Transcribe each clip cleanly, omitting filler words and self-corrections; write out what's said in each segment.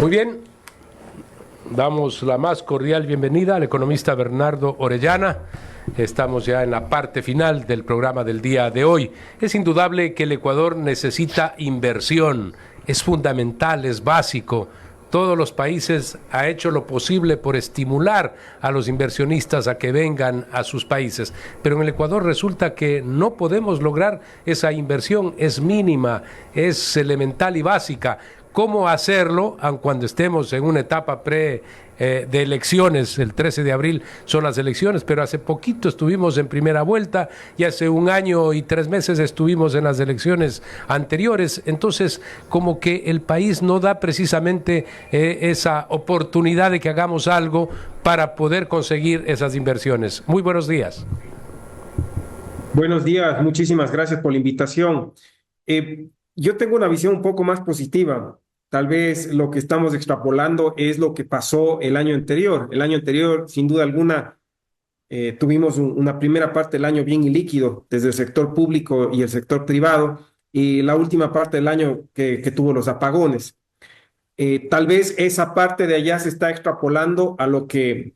Muy bien, damos la más cordial bienvenida al economista Bernardo Orellana. Estamos ya en la parte final del programa del día de hoy. Es indudable que el Ecuador necesita inversión, es fundamental, es básico. Todos los países han hecho lo posible por estimular a los inversionistas a que vengan a sus países, pero en el Ecuador resulta que no podemos lograr esa inversión, es mínima, es elemental y básica. ¿Cómo hacerlo, aun cuando estemos en una etapa de elecciones? El 13 de abril son las elecciones, pero hace poquito estuvimos en primera vuelta y hace 1 año y 3 meses estuvimos en las elecciones anteriores. Entonces, como que el país no da precisamente esa oportunidad de que hagamos algo para poder conseguir esas inversiones. Muy buenos días. Buenos días, muchísimas gracias por la invitación. Yo tengo una visión un poco más positiva. Tal vez lo que estamos extrapolando es lo que pasó el año anterior. El año anterior, sin duda alguna, tuvimos una primera parte del año bien ilíquido desde el sector público y el sector privado, y la última parte del año que tuvo los apagones. Tal vez esa parte de allá se está extrapolando a lo que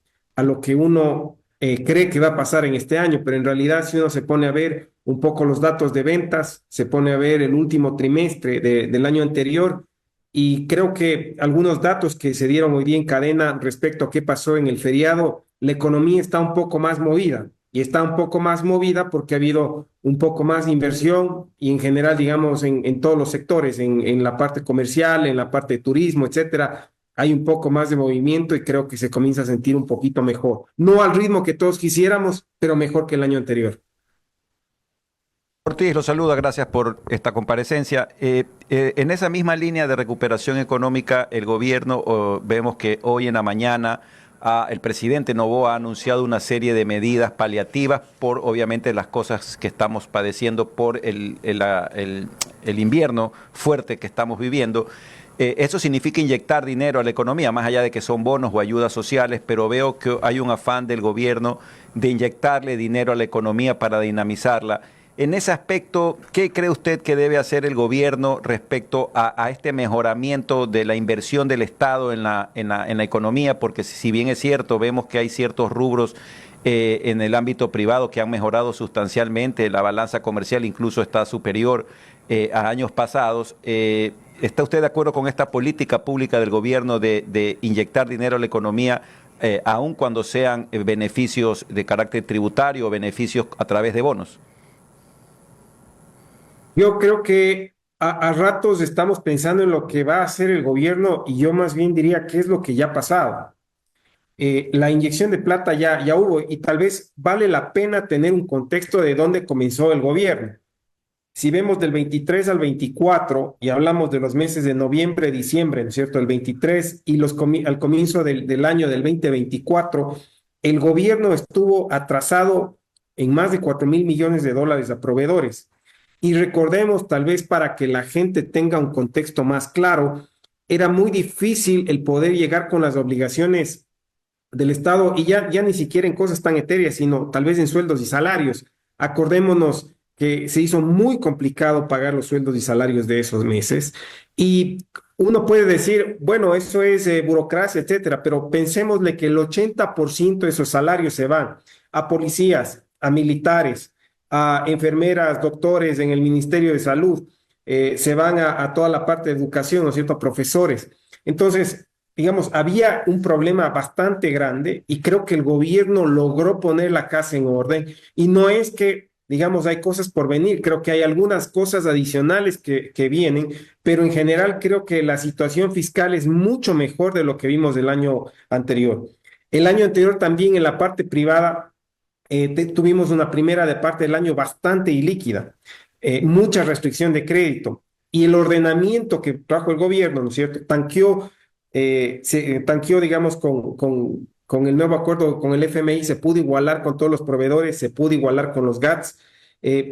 uno cree que va a pasar en este año, pero en realidad si uno se pone a ver un poco los datos de ventas, se pone a ver el último trimestre del año anterior, y creo que algunos datos que se dieron hoy día en cadena respecto a qué pasó en el feriado, la economía está un poco más movida. Y está un poco más movida porque ha habido un poco más de inversión y en general, digamos, en todos los sectores, en la parte comercial, en la parte de turismo, etcétera, hay un poco más de movimiento y creo que se comienza a sentir un poquito mejor. No al ritmo que todos quisiéramos, pero mejor que el año anterior. Ortiz lo saluda, gracias por esta comparecencia. En esa misma línea de recuperación económica, el gobierno, vemos que hoy en la mañana el presidente Noboa ha anunciado una serie de medidas paliativas por, obviamente, las cosas que estamos padeciendo por el invierno fuerte que estamos viviendo. Eso significa inyectar dinero a la economía, más allá de que son bonos o ayudas sociales, pero veo que hay un afán del gobierno de inyectarle dinero a la economía para dinamizarla. En ese aspecto, ¿qué cree usted que debe hacer el gobierno respecto a este mejoramiento de la inversión del Estado en la economía? Porque si bien es cierto, vemos que hay ciertos rubros en el ámbito privado que han mejorado sustancialmente, la balanza comercial incluso está superior a años pasados. ¿Está usted de acuerdo con esta política pública del gobierno de inyectar dinero a la economía, aun cuando sean beneficios de carácter tributario o beneficios a través de bonos? Yo creo que a ratos estamos pensando en lo que va a hacer el gobierno y yo más bien diría qué es lo que ya ha pasado. La inyección de plata ya hubo y tal vez vale la pena tener un contexto de dónde comenzó el gobierno. Si vemos del 23 al 24 y hablamos de los meses de noviembre, diciembre, ¿no es cierto? El 23 y al comienzo del año del 2024, el gobierno estuvo atrasado en más de 4.000 millones de dólares a proveedores. Y recordemos, tal vez para que la gente tenga un contexto más claro, era muy difícil el poder llegar con las obligaciones del Estado y ya ni siquiera en cosas tan etéreas, sino tal vez en sueldos y salarios. Acordémonos que se hizo muy complicado pagar los sueldos y salarios de esos meses y uno puede decir, bueno, eso es burocracia, etcétera, pero pensémosle que el 80% de esos salarios se van a policías, a militares, a enfermeras, doctores en el Ministerio de Salud, se van a toda la parte de educación, ¿no es cierto?, a profesores. Entonces, digamos, había un problema bastante grande y creo que el gobierno logró poner la casa en orden y no es que, digamos, hay cosas por venir, creo que hay algunas cosas adicionales que vienen, pero en general creo que la situación fiscal es mucho mejor de lo que vimos el año anterior. El año anterior también en la parte privada tuvimos una primera de parte del año bastante ilíquida, mucha restricción de crédito y el ordenamiento que trajo el gobierno, ¿no es cierto? Tanqueó, digamos, con el nuevo acuerdo con el FMI, se pudo igualar con todos los proveedores, se pudo igualar con los GATS.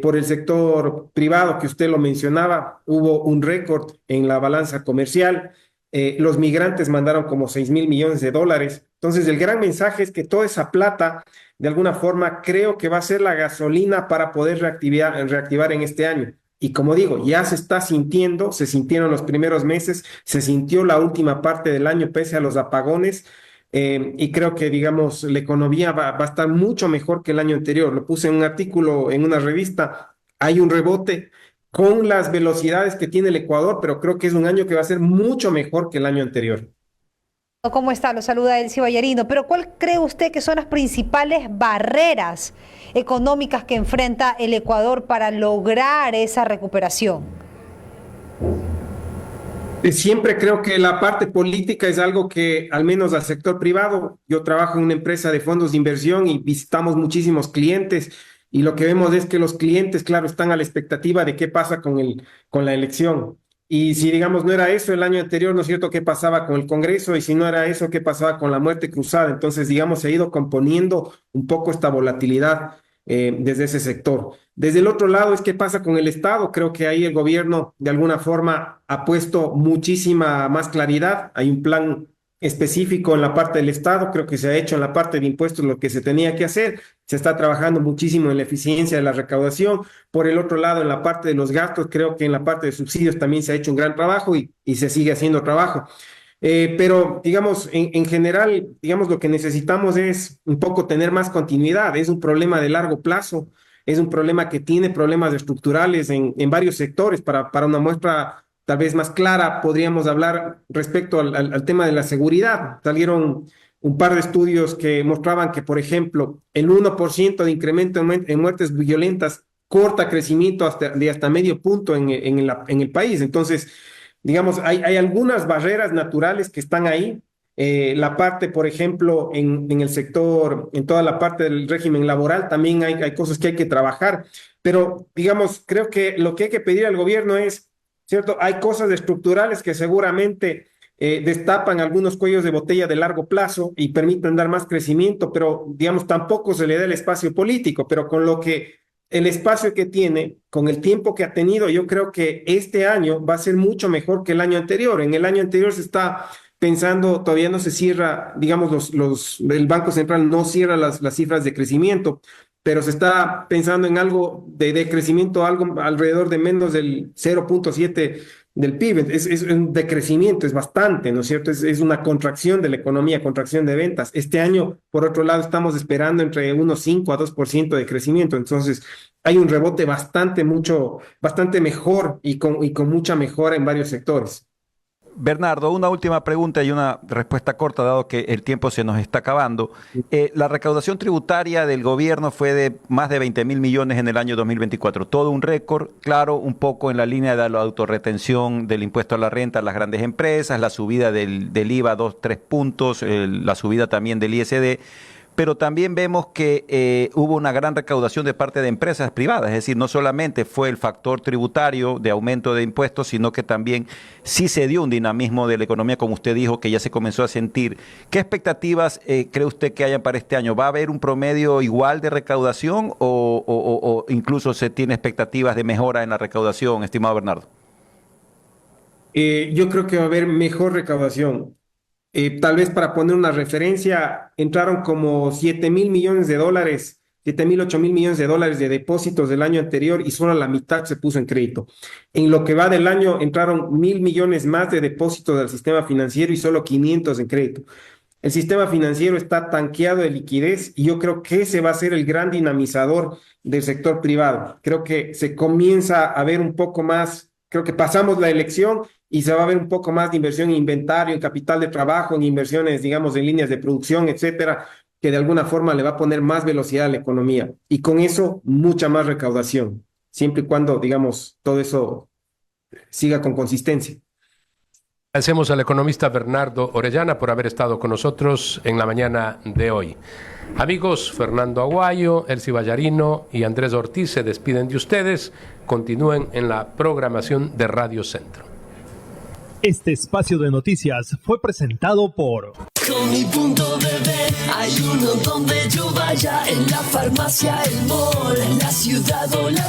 Por el sector privado, que usted lo mencionaba, hubo un récord en la balanza comercial. Los migrantes mandaron como 6.000 millones de dólares. Entonces, el gran mensaje es que toda esa plata, de alguna forma, creo que va a ser la gasolina para poder reactivar en este año. Y como digo, ya se está sintiendo, se sintieron los primeros meses, se sintió la última parte del año pese a los apagones. Y creo que, digamos, la economía va a estar mucho mejor que el año anterior. Lo puse en un artículo en una revista. Hay un rebote con las velocidades que tiene el Ecuador, pero creo que es un año que va a ser mucho mejor que el año anterior. ¿Cómo está? Lo saluda Elsie Ballarino. Pero ¿cuál cree usted que son las principales barreras económicas que enfrenta el Ecuador para lograr esa recuperación? Siempre creo que la parte política es algo que, al menos al sector privado, yo trabajo en una empresa de fondos de inversión y visitamos muchísimos clientes y lo que vemos es que los clientes, claro, están a la expectativa de qué pasa con la elección. Y si, digamos, no era eso el año anterior, ¿no es cierto?, qué pasaba con el Congreso, y si no era eso, qué pasaba con la muerte cruzada. Entonces, digamos, se ha ido componiendo un poco esta volatilidad desde ese sector. Desde el otro lado es qué pasa con el Estado. Creo que ahí el gobierno de alguna forma ha puesto muchísima más claridad. Hay un plan específico en la parte del Estado. Creo que se ha hecho en la parte de impuestos lo que se tenía que hacer. Se está trabajando muchísimo en la eficiencia de la recaudación. Por el otro lado, en la parte de los gastos, creo que en la parte de subsidios también se ha hecho un gran trabajo y se sigue haciendo trabajo. Pero, digamos, en general, digamos, lo que necesitamos es un poco tener más continuidad. Es un problema de largo plazo, es un problema que tiene problemas estructurales en varios sectores. Para una muestra tal vez más clara, podríamos hablar respecto al tema de la seguridad. Salieron un par de estudios que mostraban que, por ejemplo, el 1% de incremento en muertes violentas corta crecimiento de hasta medio punto en el país. Entonces, digamos, hay algunas barreras naturales que están ahí. La parte, por ejemplo, en el sector, en toda la parte del régimen laboral, también hay cosas que hay que trabajar. Pero, digamos, creo que lo que hay que pedir al gobierno es, ¿cierto? Hay cosas estructurales que seguramente destapan algunos cuellos de botella de largo plazo y permiten dar más crecimiento, pero, digamos, tampoco se le da el espacio político, pero con lo que el espacio que tiene, con el tiempo que ha tenido, yo creo que este año va a ser mucho mejor que el año anterior. En el año anterior se está pensando, todavía no se cierra, digamos, el Banco Central no cierra las cifras de crecimiento, pero se está pensando en algo de crecimiento, algo alrededor de menos del 0,7 del PIB. Es un decrecimiento, es bastante, ¿no es cierto? Es una contracción de la economía, contracción de ventas. Este año, por otro lado, estamos esperando entre unos 5 a 2% de crecimiento. Entonces, hay un rebote bastante mejor y con mucha mejora en varios sectores. Bernardo, una última pregunta y una respuesta corta, dado que el tiempo se nos está acabando. La recaudación tributaria del gobierno fue de más de 20.000 millones en el año 2024. Todo un récord, claro, un poco en la línea de la autorretención del impuesto a la renta a las grandes empresas, la subida del IVA 2-3 puntos, la subida también del ISD. Pero también vemos que hubo una gran recaudación de parte de empresas privadas, es decir, no solamente fue el factor tributario de aumento de impuestos, sino que también sí se dio un dinamismo de la economía, como usted dijo, que ya se comenzó a sentir. ¿Qué expectativas cree usted que hayan para este año? ¿Va a haber un promedio igual de recaudación o incluso se tiene expectativas de mejora en la recaudación, estimado Bernardo? Yo creo que va a haber mejor recaudación. Tal vez para poner una referencia, entraron como 7.000 millones de dólares, 7.000, 8.000 millones de dólares de depósitos del año anterior y solo la mitad se puso en crédito. En lo que va del año entraron 1.000 millones más de depósitos del sistema financiero y solo 500 en crédito. El sistema financiero está tanqueado de liquidez y yo creo que ese va a ser el gran dinamizador del sector privado. Creo que se comienza a ver un poco más, creo que pasamos la elección y se va a ver un poco más de inversión en inventario, en capital de trabajo, en inversiones, digamos, en líneas de producción, etcétera, que de alguna forma le va a poner más velocidad a la economía. Y con eso, mucha más recaudación, siempre y cuando, digamos, todo eso siga con consistencia. Agradecemos al economista Bernardo Orellana por haber estado con nosotros en la mañana de hoy. Amigos, Fernando Aguayo, Elsie Ballarino y Andrés Ortiz se despiden de ustedes. Continúen en la programación de Radio Centro. Este espacio de noticias fue presentado por... Con mi punto bebé hay uno donde yo vaya, en la farmacia, el mall, en la ciudad o la